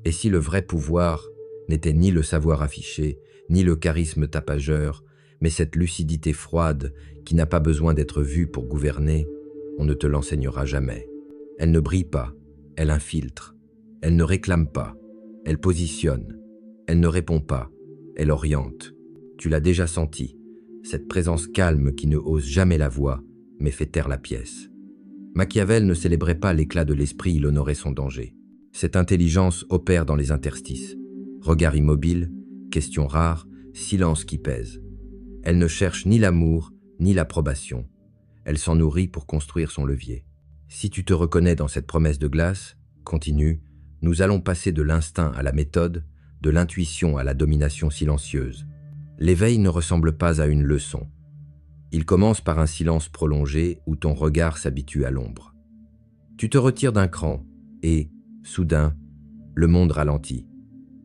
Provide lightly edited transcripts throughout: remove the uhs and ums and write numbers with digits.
Et si le vrai pouvoir n'était ni le savoir affiché, ni le charisme tapageur, mais cette lucidité froide qui n'a pas besoin d'être vue pour gouverner, on ne te l'enseignera jamais. Elle ne brille pas, elle infiltre. Elle ne réclame pas, elle positionne. Elle ne répond pas, elle oriente. Tu l'as déjà senti, cette présence calme qui ne hausse jamais la voix, mais fait taire la pièce. Machiavel ne célébrait pas l'éclat de l'esprit, il honorait son danger. Cette intelligence opère dans les interstices. Regard immobile, questions rares, silence qui pèse. Elle ne cherche ni l'amour, ni l'approbation. Elle s'en nourrit pour construire son levier. Si tu te reconnais dans cette promesse de glace, continue, nous allons passer de l'instinct à la méthode, de l'intuition à la domination silencieuse. L'éveil ne ressemble pas à une leçon. Il commence par un silence prolongé où ton regard s'habitue à l'ombre. Tu te retires d'un cran et, soudain, le monde ralentit.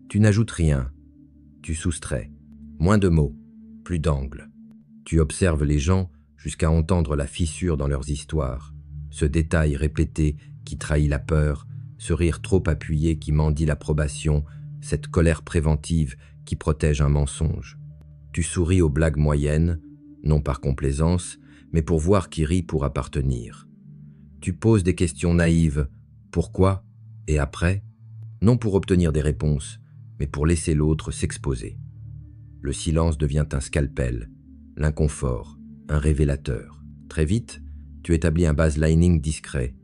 Tu n'ajoutes rien, tu soustrais. Moins de mots, plus d'angles. Tu observes les gens jusqu'à entendre la fissure dans leurs histoires, ce détail répété qui trahit la peur, ce rire trop appuyé qui mendie l'approbation, cette colère préventive qui protège un mensonge. Tu souris aux blagues moyennes, non par complaisance, mais pour voir qui rit pour appartenir. Tu poses des questions naïves, pourquoi et après, non pour obtenir des réponses, mais pour laisser l'autre s'exposer. Le silence devient un scalpel, l'inconfort, un révélateur. Très vite, tu établis un baselining discret.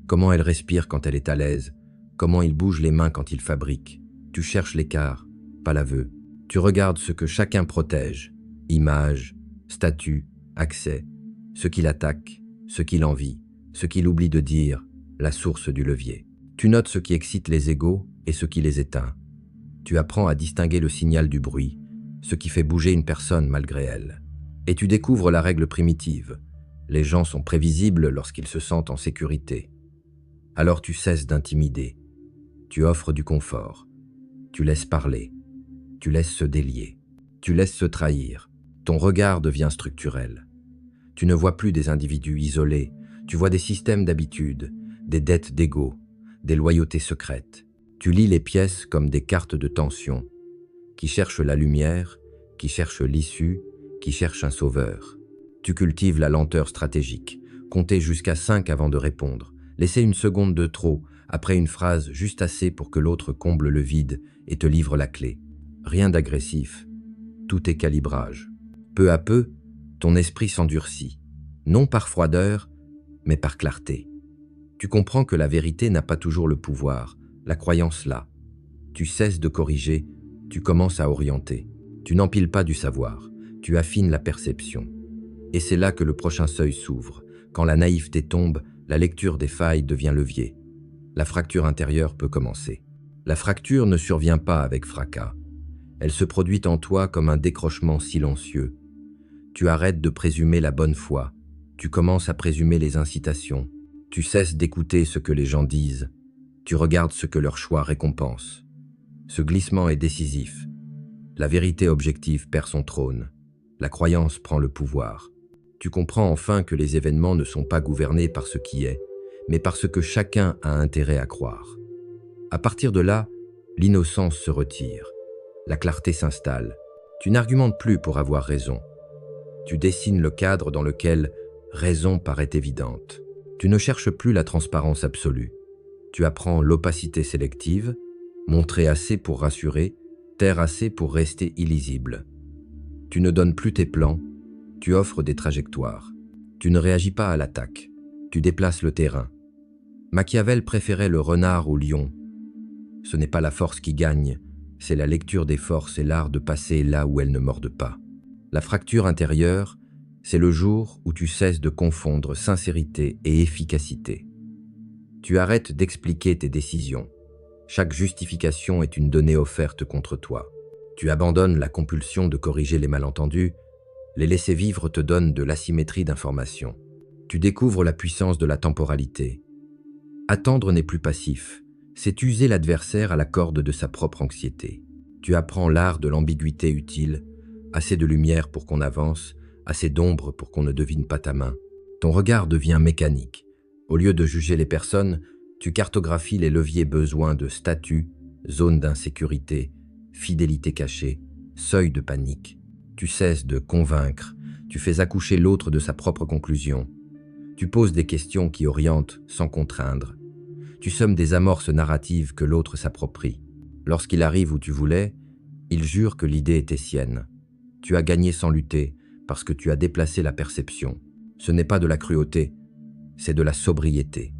Comment elle respire quand elle est à l'aise, comment il bouge les mains quand il fabrique. Tu cherches l'écart, pas l'aveu. Tu regardes ce que chacun protège, image, statut, accès, ce qu'il attaque, ce qu'il envie, ce qu'il oublie de dire, la source du levier. Tu notes ce qui excite les égos et ce qui les éteint. Tu apprends à distinguer le signal du bruit, ce qui fait bouger une personne malgré elle. Et tu découvres la règle primitive. Les gens sont prévisibles lorsqu'ils se sentent en sécurité. Alors tu cesses d'intimider. Tu offres du confort. Tu laisses parler. Tu laisses se délier. Tu laisses se trahir. Ton regard devient structurel. Tu ne vois plus des individus isolés. Tu vois des systèmes d'habitude, des dettes d'ego, des loyautés secrètes. Tu lis les pièces comme des cartes de tension, qui cherchent la lumière, qui cherchent l'issue, qui cherchent un sauveur. Tu cultives la lenteur stratégique, compter jusqu'à 5 avant de répondre, laisser une seconde de trop, après une phrase juste assez pour que l'autre comble le vide et te livre la clé. Rien d'agressif, tout est calibrage. Peu à peu, ton esprit s'endurcit, non par froideur, mais par clarté. Tu comprends que la vérité n'a pas toujours le pouvoir, la croyance là. Tu cesses de corriger, tu commences à orienter. Tu n'empiles pas du savoir, tu affines la perception. Et c'est là que le prochain seuil s'ouvre. Quand la naïveté tombe, la lecture des failles devient levier. La fracture intérieure peut commencer. La fracture ne survient pas avec fracas. Elle se produit en toi comme un décrochement silencieux. Tu arrêtes de présumer la bonne foi. Tu commences à présumer les incitations. Tu cesses d'écouter ce que les gens disent. Tu regardes ce que leur choix récompense. Ce glissement est décisif. La vérité objective perd son trône. La croyance prend le pouvoir. Tu comprends enfin que les événements ne sont pas gouvernés par ce qui est, mais par ce que chacun a intérêt à croire. À partir de là, l'innocence se retire. La clarté s'installe. Tu n'argumentes plus pour avoir raison. Tu dessines le cadre dans lequel raison paraît évidente. Tu ne cherches plus la transparence absolue. Tu apprends l'opacité sélective, montrer assez pour rassurer, taire assez pour rester illisible. Tu ne donnes plus tes plans, tu offres des trajectoires. Tu ne réagis pas à l'attaque, tu déplaces le terrain. Machiavel préférait le renard au lion. Ce n'est pas la force qui gagne, c'est la lecture des forces et l'art de passer là où elles ne mordent pas. La fracture intérieure, c'est le jour où tu cesses de confondre sincérité et efficacité. Tu arrêtes d'expliquer tes décisions. Chaque justification est une donnée offerte contre toi. Tu abandonnes la compulsion de corriger les malentendus. Les laisser vivre te donnent de l'asymétrie d'information. Tu découvres la puissance de la temporalité. Attendre n'est plus passif. C'est user l'adversaire à la corde de sa propre anxiété. Tu apprends l'art de l'ambiguïté utile, assez de lumière pour qu'on avance, assez d'ombre pour qu'on ne devine pas ta main. Ton regard devient mécanique. Au lieu de juger les personnes, tu cartographies les leviers besoins de statut, zone d'insécurité, fidélité cachée, seuil de panique. Tu cesses de convaincre, tu fais accoucher l'autre de sa propre conclusion. Tu poses des questions qui orientent sans contraindre. Tu sommes des amorces narratives que l'autre s'approprie. Lorsqu'il arrive où tu voulais, il jure que l'idée était sienne. Tu as gagné sans lutter parce que tu as déplacé la perception. Ce n'est pas de la cruauté, c'est de la sobriété.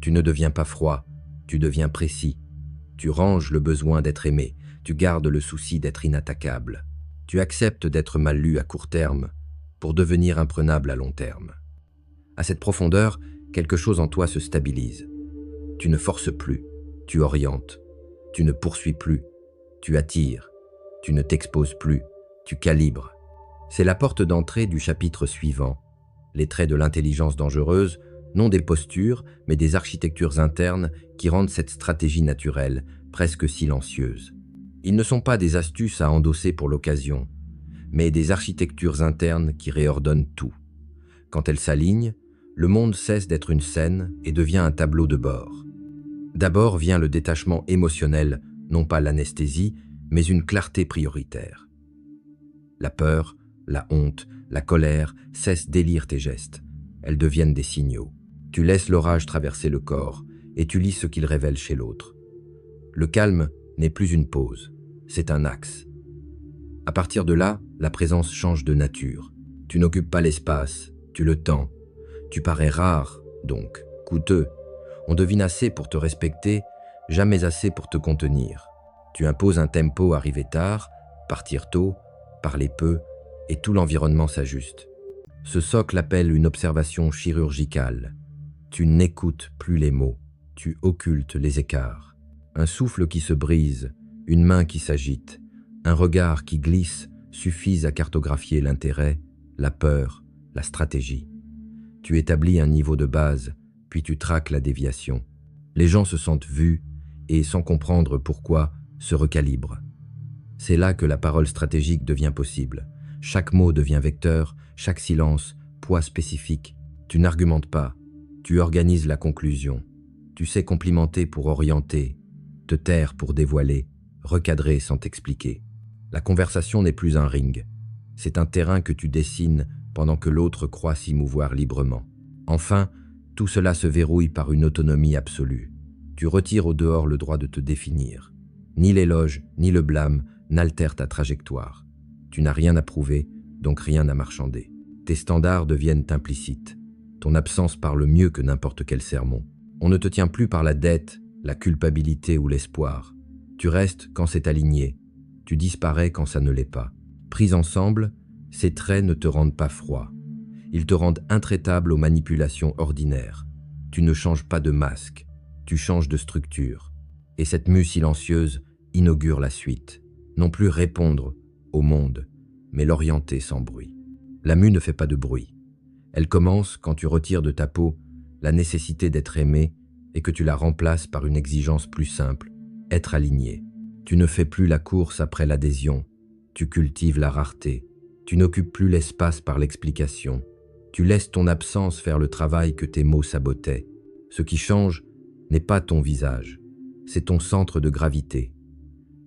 Tu ne deviens pas froid, tu deviens précis. Tu ranges le besoin d'être aimé, tu gardes le souci d'être inattaquable. Tu acceptes d'être mal lu à court terme pour devenir imprenable à long terme. À cette profondeur, quelque chose en toi se stabilise. Tu ne forces plus, tu orientes. Tu ne poursuis plus, tu attires. Tu ne t'exposes plus, tu calibres. C'est la porte d'entrée du chapitre suivant. Les traits de l'intelligence dangereuse, non des postures, mais des architectures internes qui rendent cette stratégie naturelle, presque silencieuse. Ils ne sont pas des astuces à endosser pour l'occasion, mais des architectures internes qui réordonnent tout. Quand elles s'alignent, le monde cesse d'être une scène et devient un tableau de bord. D'abord vient le détachement émotionnel, non pas l'anesthésie, mais une clarté prioritaire. La peur, la honte, la colère cessent d'élire tes gestes. Elles deviennent des signaux. Tu laisses l'orage traverser le corps et tu lis ce qu'il révèle chez l'autre. Le calme n'est plus une pause, c'est un axe. À partir de là, la présence change de nature. Tu n'occupes pas l'espace, tu le tends. Tu parais rare, donc coûteux. On devine assez pour te respecter, jamais assez pour te contenir. Tu imposes un tempo arriver tard, partir tôt, parler peu, et tout l'environnement s'ajuste. Ce socle appelle une observation chirurgicale. Tu n'écoutes plus les mots, tu occultes les écarts. Un souffle qui se brise, une main qui s'agite, un regard qui glisse suffisent à cartographier l'intérêt, la peur, la stratégie. Tu établis un niveau de base, puis tu traques la déviation. Les gens se sentent vus et, sans comprendre pourquoi, se recalibrent. C'est là que la parole stratégique devient possible. Chaque mot devient vecteur, chaque silence, poids spécifique. Tu n'argumentes pas, tu organises la conclusion. Tu sais complimenter pour orienter, te taire pour dévoiler, recadrer sans t'expliquer. La conversation n'est plus un ring, c'est un terrain que tu dessines pendant que l'autre croit s'y mouvoir librement. Enfin, tout cela se verrouille par une autonomie absolue. Tu retires au dehors le droit de te définir. Ni l'éloge, ni le blâme n'altèrent ta trajectoire. Tu n'as rien à prouver, donc rien à marchander. Tes standards deviennent implicites. Ton absence parle mieux que n'importe quel sermon. On ne te tient plus par la dette, la culpabilité ou l'espoir. Tu restes quand c'est aligné. Tu disparais quand ça ne l'est pas. Pris ensemble, ces traits ne te rendent pas froid. Ils te rendent intraitable aux manipulations ordinaires. Tu ne changes pas de masque, tu changes de structure. Et cette mue silencieuse inaugure la suite. Non plus répondre au monde, mais l'orienter sans bruit. La mue ne fait pas de bruit. Elle commence quand tu retires de ta peau la nécessité d'être aimé et que tu la remplaces par une exigence plus simple, être aligné. Tu ne fais plus la course après l'adhésion, tu cultives la rareté. Tu n'occupes plus l'espace par l'explication. Tu laisses ton absence faire le travail que tes mots sabotaient. Ce qui change n'est pas ton visage, c'est ton centre de gravité.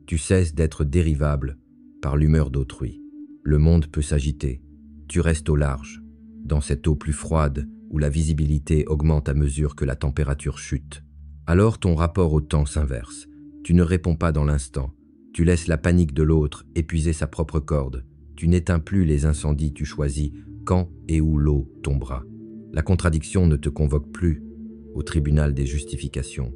Tu cesses d'être dérivable par l'humeur d'autrui. Le monde peut s'agiter. Tu restes au large, dans cette eau plus froide où la visibilité augmente à mesure que la température chute. Alors ton rapport au temps s'inverse. Tu ne réponds pas dans l'instant. Tu laisses la panique de l'autre épuiser sa propre corde. Tu n'éteins plus les incendies, tu choisis quand et où l'eau tombera. La contradiction ne te convoque plus au tribunal des justifications.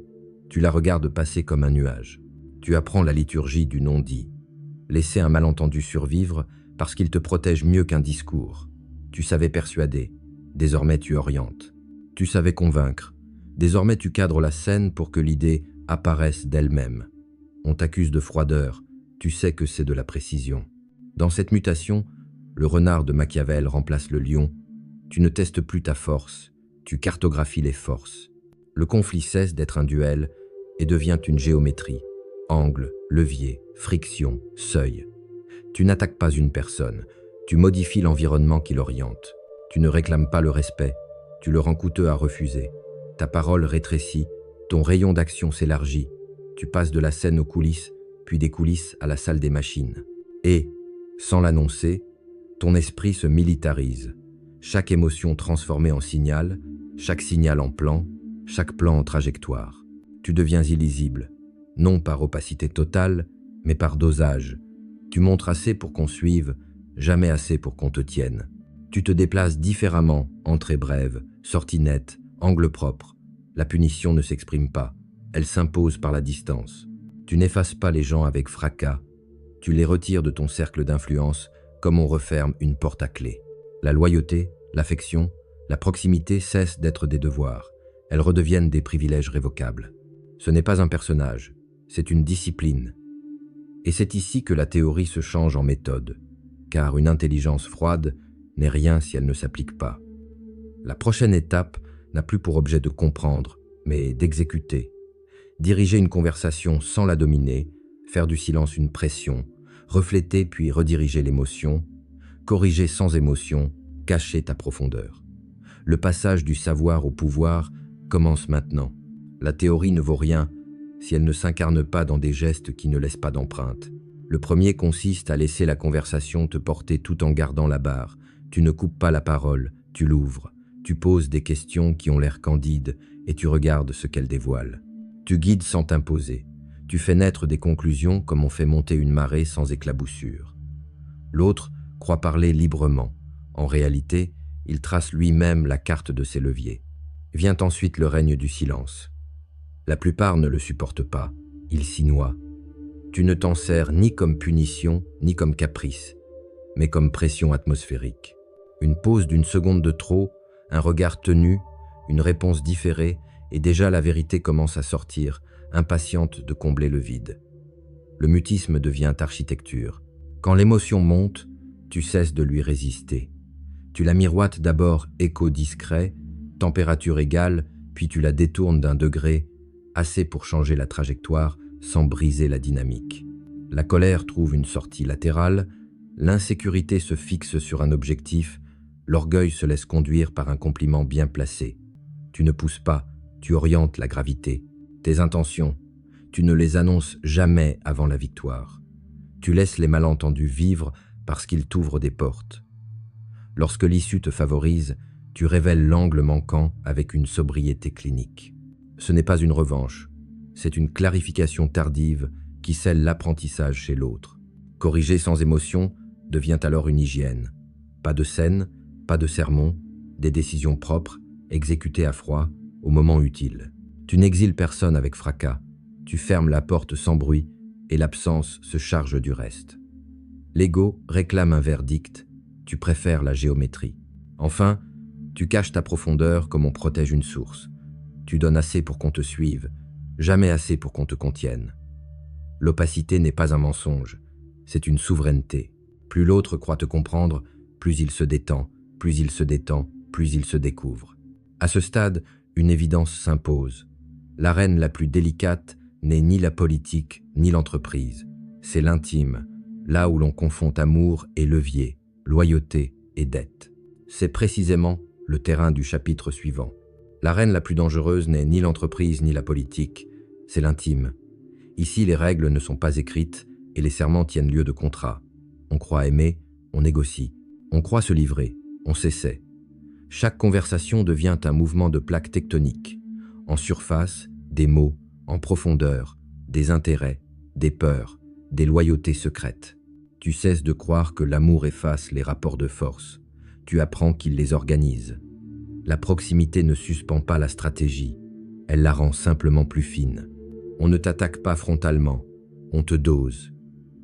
Tu la regardes passer comme un nuage. Tu apprends la liturgie du non-dit. Laisser un malentendu survivre parce qu'il te protège mieux qu'un discours. Tu savais persuader, désormais tu orientes. Tu savais convaincre, désormais tu cadres la scène pour que l'idée apparaisse d'elle-même. On t'accuse de froideur, tu sais que c'est de la précision. Dans cette mutation, le renard de Machiavel remplace le lion. Tu ne testes plus ta force, tu cartographies les forces. Le conflit cesse d'être un duel et devient une géométrie. Angle, levier, friction, seuil. Tu n'attaques pas une personne, tu modifies l'environnement qui l'oriente. Tu ne réclames pas le respect, tu le rends coûteux à refuser. Ta parole rétrécit, ton rayon d'action s'élargit. Tu passes de la scène aux coulisses, puis des coulisses à la salle des machines. Et, sans l'annoncer, ton esprit se militarise. Chaque émotion transformée en signal, chaque signal en plan, chaque plan en trajectoire. Tu deviens illisible, non par opacité totale, mais par dosage. Tu montres assez pour qu'on suive, jamais assez pour qu'on te tienne. Tu te déplaces différemment, entrée brève, sortie nette, angle propre. La punition ne s'exprime pas, elle s'impose par la distance. Tu n'effaces pas les gens avec fracas, tu les retires de ton cercle d'influence comme on referme une porte à clé. La loyauté, l'affection, la proximité cessent d'être des devoirs, elles redeviennent des privilèges révocables. Ce n'est pas un personnage, c'est une discipline. Et c'est ici que la théorie se change en méthode, car une intelligence froide n'est rien si elle ne s'applique pas. La prochaine étape n'a plus pour objet de comprendre, mais d'exécuter. Diriger une conversation sans la dominer, faire du silence une pression, refléter puis rediriger l'émotion, corriger sans émotion, cacher ta profondeur. Le passage du savoir au pouvoir commence maintenant. La théorie ne vaut rien si elle ne s'incarne pas dans des gestes qui ne laissent pas d'empreinte. Le premier consiste à laisser la conversation te porter tout en gardant la barre. Tu ne coupes pas la parole, tu l'ouvres. Tu poses des questions qui ont l'air candides et tu regardes ce qu'elles dévoilent. Tu guides sans t'imposer. Tu fais naître des conclusions comme on fait monter une marée sans éclaboussure. L'autre croit parler librement. En réalité, il trace lui-même la carte de ses leviers. Vient ensuite le règne du silence. La plupart ne le supportent pas, ils s'y noient. Tu ne t'en sers ni comme punition, ni comme caprice, mais comme pression atmosphérique. Une pause d'une seconde de trop, un regard tenu, une réponse différée, et déjà la vérité commence à sortir, impatiente de combler le vide. Le mutisme devient architecture. Quand l'émotion monte, tu cesses de lui résister. Tu la miroites d'abord écho discret, température égale, puis tu la détournes d'un degré, assez pour changer la trajectoire sans briser la dynamique. La colère trouve une sortie latérale, l'insécurité se fixe sur un objectif, l'orgueil se laisse conduire par un compliment bien placé. Tu ne pousses pas, tu orientes la gravité. Tes intentions, tu ne les annonces jamais avant la victoire. Tu laisses les malentendus vivre parce qu'ils t'ouvrent des portes. Lorsque l'issue te favorise, tu révèles l'angle manquant avec une sobriété clinique. Ce n'est pas une revanche, c'est une clarification tardive qui scelle l'apprentissage chez l'autre. Corriger sans émotion devient alors une hygiène. Pas de scène, pas de sermon, des décisions propres, exécutées à froid, au moment utile. Tu n'exiles personne avec fracas, tu fermes la porte sans bruit et l'absence se charge du reste. L'ego réclame un verdict, tu préfères la géométrie. Enfin, tu caches ta profondeur comme on protège une source. Tu donnes assez pour qu'on te suive, jamais assez pour qu'on te contienne. L'opacité n'est pas un mensonge, c'est une souveraineté. Plus l'autre croit te comprendre, plus il se détend, plus il se détend, plus il se découvre. À ce stade, une évidence s'impose. L'arène la plus délicate n'est ni la politique, ni l'entreprise. C'est l'intime, là où l'on confond amour et levier, loyauté et dette. C'est précisément le terrain du chapitre suivant. L'arène la plus dangereuse n'est ni l'entreprise ni la politique, c'est l'intime. Ici, les règles ne sont pas écrites et les serments tiennent lieu de contrat. On croit aimer, on négocie. On croit se livrer, on s'essaie. Chaque conversation devient un mouvement de plaques tectoniques. En surface, des mots, en profondeur, des intérêts, des peurs, des loyautés secrètes. Tu cesses de croire que l'amour efface les rapports de force. Tu apprends qu'il les organise. La proximité ne suspend pas la stratégie, elle la rend simplement plus fine. On ne t'attaque pas frontalement, on te dose.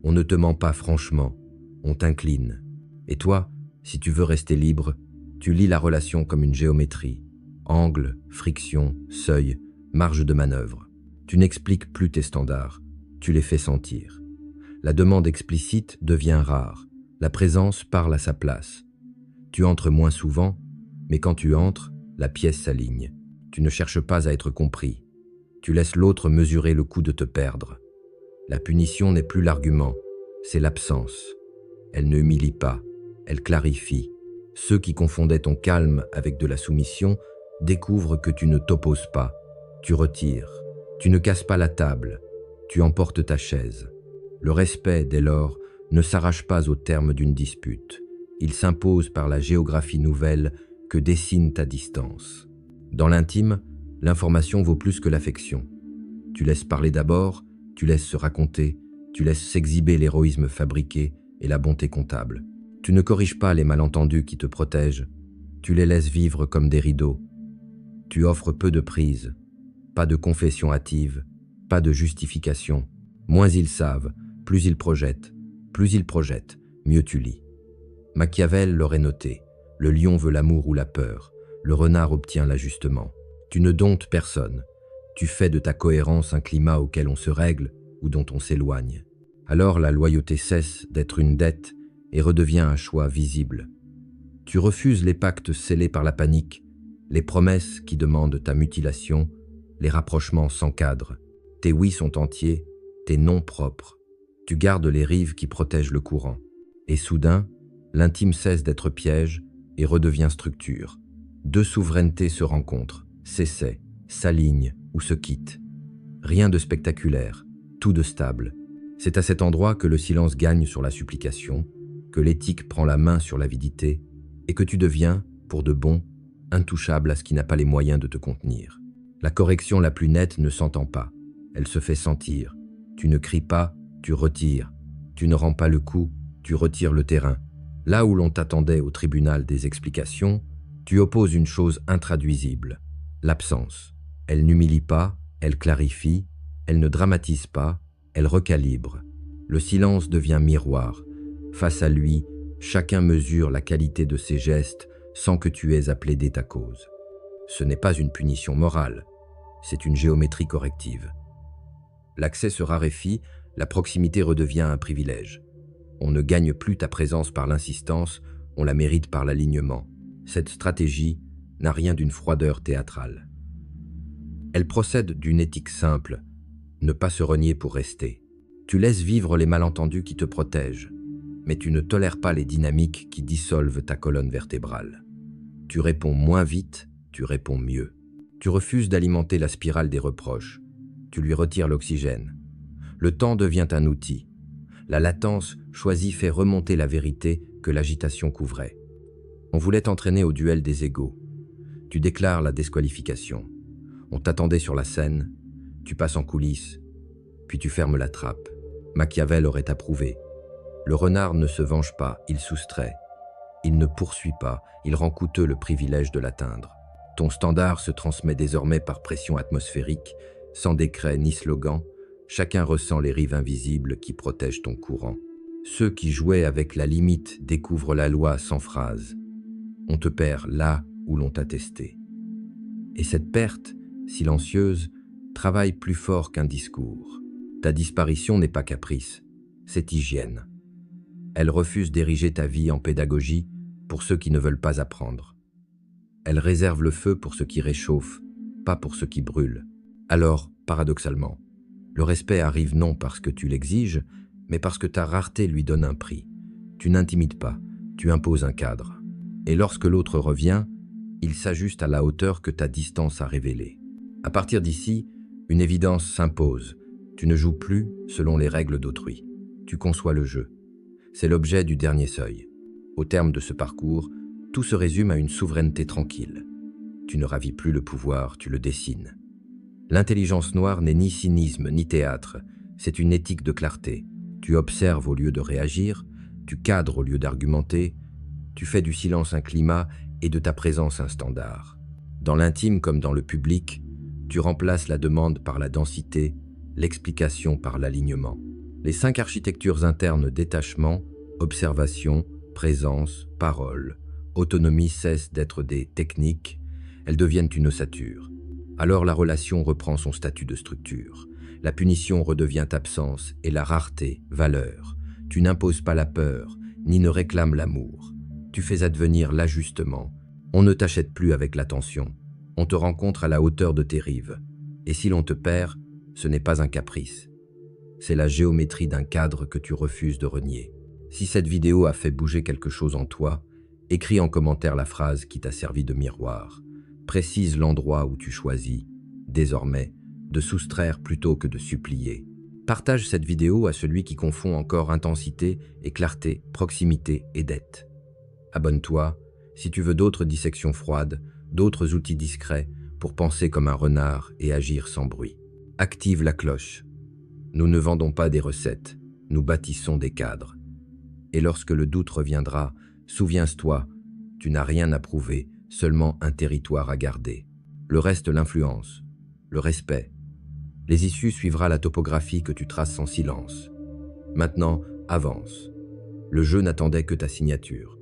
On ne te ment pas franchement, on t'incline. Et toi, si tu veux rester libre, tu lis la relation comme une géométrie. Angle, friction, seuil, marge de manœuvre. Tu n'expliques plus tes standards, tu les fais sentir. La demande explicite devient rare, la présence parle à sa place. Tu entres moins souvent, mais quand tu entres, la pièce s'aligne. Tu ne cherches pas à être compris. Tu laisses l'autre mesurer le coût de te perdre. La punition n'est plus l'argument, c'est l'absence. Elle ne humilie pas, elle clarifie. Ceux qui confondaient ton calme avec de la soumission découvrent que tu ne t'opposes pas, tu retires. Tu ne casses pas la table, tu emportes ta chaise. Le respect, dès lors, ne s'arrache pas au terme d'une dispute. Il s'impose par la géographie nouvelle que dessine ta distance. Dans l'intime, l'information vaut plus que l'affection. Tu laisses parler d'abord, tu laisses se raconter, tu laisses s'exhiber l'héroïsme fabriqué et la bonté comptable. Tu ne corriges pas les malentendus qui te protègent, tu les laisses vivre comme des rideaux. Tu offres peu de prise, pas de confession hâtive, pas de justification. Moins ils savent, plus ils projettent. Plus ils projettent, mieux tu lis. Machiavel l'aurait noté, le lion veut l'amour ou la peur, le renard obtient l'ajustement. Tu ne domptes personne, tu fais de ta cohérence un climat auquel on se règle ou dont on s'éloigne. Alors la loyauté cesse d'être une dette et redevient un choix visible. Tu refuses les pactes scellés par la panique, les promesses qui demandent ta mutilation, les rapprochements sans cadre. Tes oui sont entiers, tes non propres. Tu gardes les rives qui protègent le courant. Et soudain, l'intime cesse d'être piège et redevient structure. Deux souverainetés se rencontrent, s'essaient, s'alignent ou se quittent. Rien de spectaculaire, tout de stable. C'est à cet endroit que le silence gagne sur la supplication, que l'éthique prend la main sur l'avidité et que tu deviens, pour de bon, intouchable à ce qui n'a pas les moyens de te contenir. La correction la plus nette ne s'entend pas, elle se fait sentir. Tu ne cries pas, tu retires. Tu ne rends pas le coup, tu retires le terrain. Là où l'on t'attendait au tribunal des explications, tu opposes une chose intraduisible, l'absence. Elle n'humilie pas, elle clarifie, elle ne dramatise pas, elle recalibre. Le silence devient miroir. Face à lui, chacun mesure la qualité de ses gestes sans que tu aies à plaider ta cause. Ce n'est pas une punition morale, c'est une géométrie corrective. L'accès se raréfie, la proximité redevient un privilège. On ne gagne plus ta présence par l'insistance, on la mérite par l'alignement. Cette stratégie n'a rien d'une froideur théâtrale. Elle procède d'une éthique simple, ne pas se renier pour rester. Tu laisses vivre les malentendus qui te protègent, mais tu ne tolères pas les dynamiques qui dissolvent ta colonne vertébrale. Tu réponds moins vite, tu réponds mieux. Tu refuses d'alimenter la spirale des reproches, tu lui retires l'oxygène. Le temps devient un outil. La latence choisie fait remonter la vérité que l'agitation couvrait. On voulait t'entraîner au duel des égaux. Tu déclares la disqualification. On t'attendait sur la scène, tu passes en coulisses, puis tu fermes la trappe. Machiavel aurait approuvé. Le renard ne se venge pas, il soustrait. Il ne poursuit pas, il rend coûteux le privilège de l'atteindre. Ton standard se transmet désormais par pression atmosphérique, sans décret ni slogan. Chacun ressent les rives invisibles qui protègent ton courant. Ceux qui jouaient avec la limite découvrent la loi sans phrase. On te perd là où l'on t'a testé. Et cette perte, silencieuse, travaille plus fort qu'un discours. Ta disparition n'est pas caprice, c'est hygiène. Elle refuse d'ériger ta vie en pédagogie pour ceux qui ne veulent pas apprendre. Elle réserve le feu pour ceux qui réchauffent, pas pour ceux qui brûlent. Alors, paradoxalement, le respect arrive non parce que tu l'exiges, mais parce que ta rareté lui donne un prix. Tu n'intimides pas, tu imposes un cadre. Et lorsque l'autre revient, il s'ajuste à la hauteur que ta distance a révélée. À partir d'ici, une évidence s'impose. Tu ne joues plus selon les règles d'autrui. Tu conçois le jeu. C'est l'objet du dernier seuil. Au terme de ce parcours, tout se résume à une souveraineté tranquille. Tu ne ravis plus le pouvoir, tu le dessines. L'intelligence noire n'est ni cynisme ni théâtre, c'est une éthique de clarté. Tu observes au lieu de réagir, tu cadres au lieu d'argumenter, tu fais du silence un climat et de ta présence un standard. Dans l'intime comme dans le public, tu remplaces la demande par la densité, l'explication par l'alignement. Les 5 architectures internes détachement, observation, présence, parole, autonomie cessent d'être des techniques, elles deviennent une ossature. Alors la relation reprend son statut de structure. La punition redevient absence et la rareté, valeur. Tu n'imposes pas la peur, ni ne réclames l'amour. Tu fais advenir l'ajustement. On ne t'achète plus avec l'attention. On te rencontre à la hauteur de tes rives. Et si l'on te perd, ce n'est pas un caprice. C'est la géométrie d'un cadre que tu refuses de renier. Si cette vidéo a fait bouger quelque chose en toi, écris en commentaire la phrase qui t'a servi de miroir. Précise l'endroit où tu choisis, désormais, de soustraire plutôt que de supplier. Partage cette vidéo à celui qui confond encore intensité et clarté, proximité et dette. Abonne-toi si tu veux d'autres dissections froides, d'autres outils discrets pour penser comme un renard et agir sans bruit. Active la cloche. Nous ne vendons pas des recettes, nous bâtissons des cadres. Et lorsque le doute reviendra, souviens-toi, tu n'as rien à prouver, seulement un territoire à garder. Le reste l'influence, le respect. Les issues suivra la topographie que tu traces en silence. Maintenant, avance. Le jeu n'attendait que ta signature.